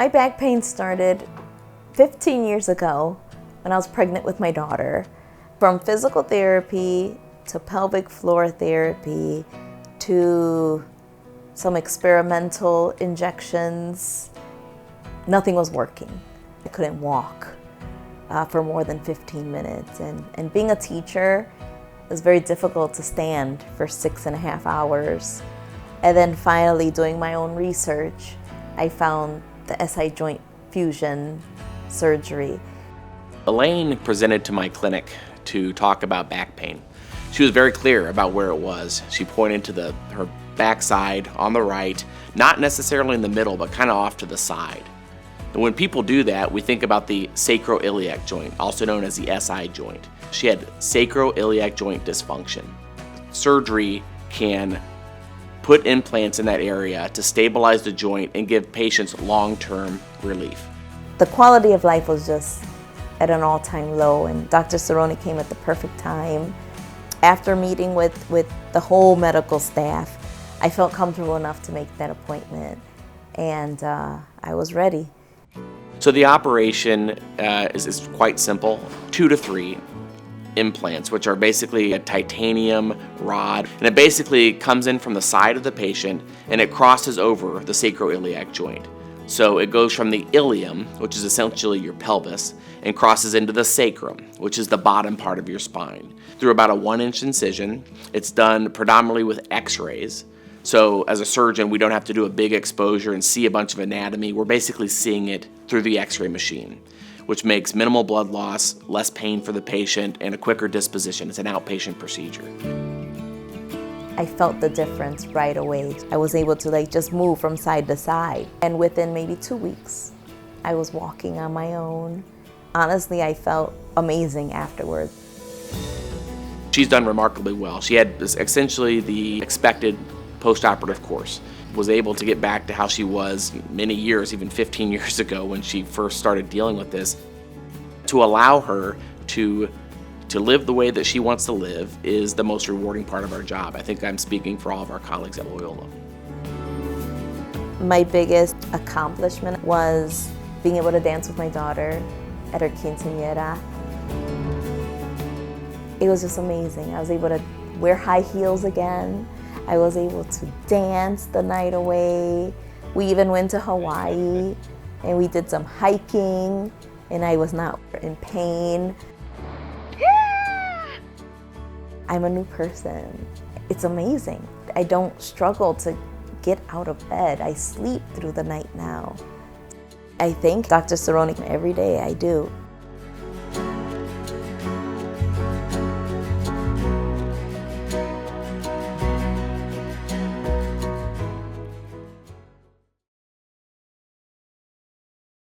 My back pain started 15 years ago when I was pregnant with my daughter. From physical therapy to pelvic floor therapy to some experimental injections, nothing was working. I couldn't walk for more than 15 minutes. And being a teacher, it was very difficult to stand for 6.5 hours. And then finally, doing my own research, I found the SI joint fusion surgery. Elaine presented to my clinic to talk about back pain. She was very clear about where it was. She pointed to her backside on the right, not necessarily in the middle, but kind of off to the side. And when people do that, we think about the sacroiliac joint, also known as the SI joint. She had sacroiliac joint dysfunction. Surgery can put implants in that area to stabilize the joint and give patients long-term relief. The quality of life was just at an all-time low, and Dr. Cerrone came at the perfect time. After meeting with the whole medical staff, I felt comfortable enough to make that appointment, and I was ready. So the operation is quite simple, 2 to 3 implants, which are basically a titanium rod, and it basically comes in from the side of the patient and it crosses over the sacroiliac joint. So it goes from the ilium, which is essentially your pelvis, and crosses into the sacrum, which is the bottom part of your spine, through about a 1-inch incision. It's done predominantly with x-rays. So as a surgeon, we don't have to do a big exposure and see a bunch of anatomy. We're basically seeing it through the x-ray machine, which makes minimal blood loss, less pain for the patient, and a quicker disposition. It's an outpatient procedure. I felt the difference right away. I was able to just move from side to side. And within maybe 2 weeks, I was walking on my own. Honestly, I felt amazing afterwards. She's done remarkably well. She had essentially the expected post-operative course. Was able to get back to how she was many years, even 15 years ago when she first started dealing with this. To allow her to live the way that she wants to live is the most rewarding part of our job. I think I'm speaking for all of our colleagues at Loyola. My biggest accomplishment was being able to dance with my daughter at her quinceañera. It was just amazing. I was able to wear high heels again. I was able to dance the night away. We even went to Hawaii and we did some hiking and I was not in pain. I'm a new person. It's amazing. I don't struggle to get out of bed. I sleep through the night now. I thank Dr. Cerrone every day, I do.